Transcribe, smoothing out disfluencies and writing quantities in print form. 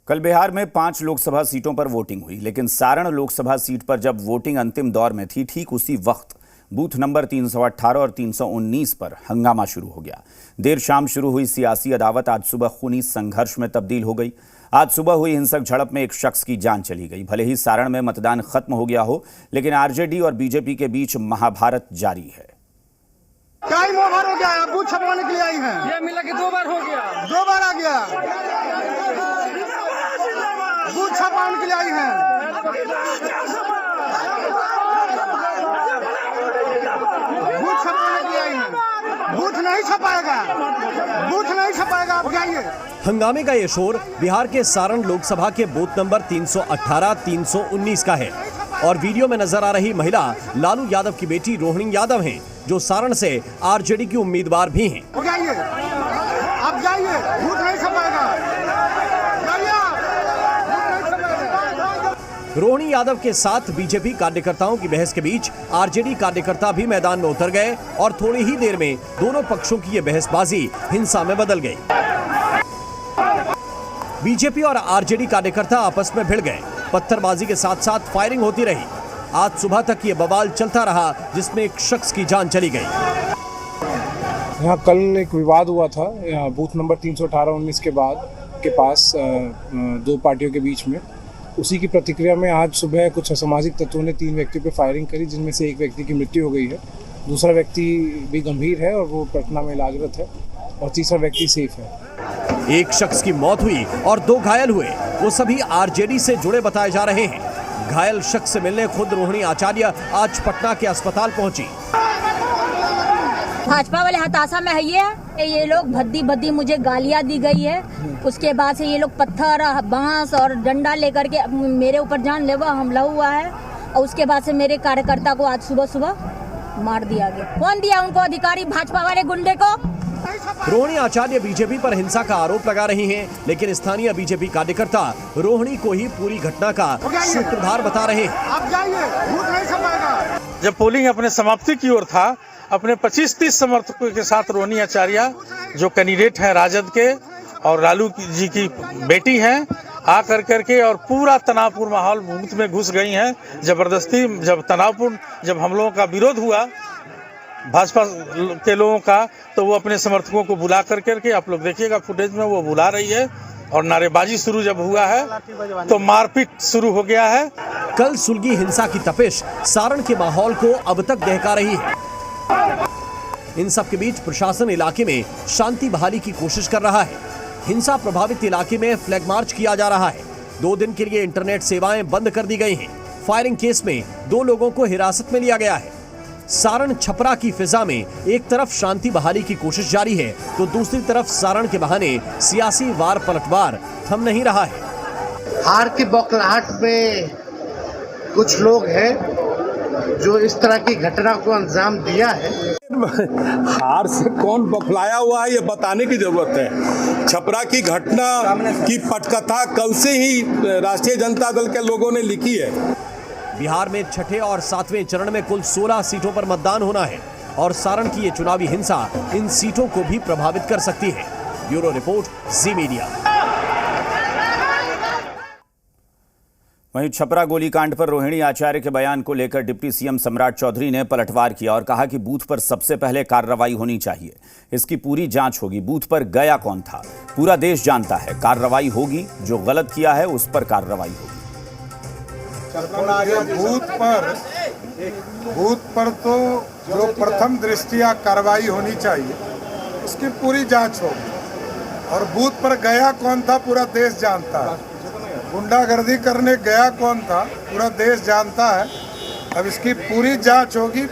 कल बिहार में 5 लोकसभा सीटों पर वोटिंग हुई, लेकिन सारण लोकसभा सीट पर जब वोटिंग अंतिम दौर में थी, ठीक उसी वक्त बूथ नंबर 318 और 319 पर हंगामा शुरू हो गया। देर शाम शुरू हुई सियासी अदावत आज सुबह खूनी संघर्ष में तब्दील हो गई। आज सुबह हुई हिंसक झड़प में एक शख्स की जान चली गई। भले ही सारण में मतदान खत्म हो गया हो, लेकिन आरजेडी और बीजेपी के बीच महाभारत जारी है। टाइम ओवर हो गया, बूथ छपवाने के लिए आई हैं। ये मिला कि 2 बार हो गया, 2 बार आ गया। बूथ छपवाने के लिए आई हैं। बूथ छपवाने के लिए आई हैं। बूथ नहीं छपाएगा, बूथ नहीं छपाएगा, आप जाइए। हंगामे का ये शोर बिहार के सारण लोकसभा के बूथ नंबर 318, 319 का है और वीडियो में नजर आ रही महिला लालू यादव की बेटी रोहिणी यादव हैं, जो सारण से आरजेडी की उम्मीदवार भी हैं। जाइए, आप जाइए, बूथ नहीं छपाएगा। रोहिणी यादव के साथ बीजेपी कार्यकर्ताओं की बहस के बीच आरजेडी कार्यकर्ता भी मैदान में उतर गए और थोड़ी ही देर में दोनों पक्षों की ये बहसबाजी हिंसा में बदल गई। बीजेपी और आरजेडी कार्यकर्ता आपस में भिड़ गए। पत्थरबाजी के साथ साथ फायरिंग होती रही। आज सुबह तक ये बवाल चलता रहा, जिसमें एक शख्स की जान चली गई। यहाँ कल एक विवाद हुआ था बूथ नंबर 318-19 के पास दो पार्टियों के बीच में। उसी की प्रतिक्रिया में आज सुबह कुछ असामाजिक तत्वों ने 3 व्यक्तियों पर फायरिंग करी, जिनमें से एक व्यक्ति की मृत्यु हो गई है, दूसरा व्यक्ति भी गंभीर है और वो पटना में इलाजरत है और तीसरा व्यक्ति सेफ है। एक शख्स की मौत हुई और 2 घायल हुए। वो सभी आरजेडी से जुड़े बताए जा रहे हैं। घायल शख्स से मिलने खुद रोहिणी आचार्य आज पटना के अस्पताल पहुंची। भाजपा वाले हताशा में है ये लोग भद्दी मुझे गालियां दी गई है। उसके बाद से ये लोग पत्थर, बांस और डंडा लेकर के मेरे ऊपर जानलेवा हमला हुआ है और उसके बाद से मेरे कार्यकर्ता को आज सुबह मार दिया गया। कौन दिया उनको अधिकारी? भाजपा वाले गुंडे को। रोहिणी आचार्य बीजेपी पर हिंसा का आरोप लगा रही हैं, लेकिन स्थानीय बीजेपी कार्यकर्ता रोहिणी को ही पूरी घटना का सूत्रधार बता रहे हैं। आप जाइए, बूथ नहीं छपाएगा। जब पोलिंग अपने समाप्ति की ओर था, अपने 25-30 समर्थकों के साथ रोहिणी आचार्य जो कैंडिडेट हैं राजद के और लालू जी की बेटी हैं, आ करके और पूरा तनावपूर्ण माहौल बूथ में घुस गई हैं। जबरदस्ती जब तनावपूर्ण जब हम लोगों का विरोध हुआ भाजपा के लोगों का, तो वो अपने समर्थकों को बुला करके, आप लोग देखिएगा फुटेज में, वो बुला रही है और नारेबाजी शुरू जब हुआ है तो मारपीट शुरू हो गया है। कल सुलगी हिंसा की तपिश सारण के माहौल को अब तक दहका रही है। इन सब के बीच प्रशासन इलाके में शांति बहाली की कोशिश कर रहा है। हिंसा प्रभावित इलाके में फ्लैग मार्च किया जा रहा है। 2 दिन के लिए इंटरनेट सेवाएं बंद कर दी गई हैं। फायरिंग केस में 2 लोगों को हिरासत में लिया गया है। सारण छपरा की फिजा में एक तरफ शांति बहाली की कोशिश जारी है, तो दूसरी तरफ सारण के बहाने सियासी वार पलटवार थम नहीं रहा है। हार की बौखलाहट में कुछ लोग हैं जो इस तरह की घटना को अंजाम दिया है। हार से कौन बौखलाया हुआ है, ये बताने की जरूरत है। छपरा की घटना की पटकथा कल से ही राष्ट्रीय जनता दल के लोगों ने लिखी है। बिहार में 6ठे और 7वें चरण में कुल 16 सीटों पर मतदान होना है और सारण की ये चुनावी हिंसा इन सीटों को भी प्रभावित कर सकती है। ब्यूरो रिपोर्ट, जी मीडिया। वहीं छपरा गोलीकांड पर रोहिणी आचार्य के बयान को लेकर डिप्टी सीएम सम्राट चौधरी ने पलटवार किया और कहा कि बूथ पर सबसे पहले कार्रवाई होनी चाहिए। इसकी पूरी जांच होगी। बूथ पर गया कौन था, पूरा देश जानता है। कार्रवाई होगी, जो गलत किया है उस पर कार्रवाई होगी। बूथ पर तो जो प्रथम दृष्टिया कार्रवाई होनी चाहिए, उसकी पूरी जांच होगी। और बूथ पर गया कौन था पूरा देश जानता है। गुंडागर्दी करने गया कौन था पूरा देश जानता है। अब इसकी पूरी जांच होगी।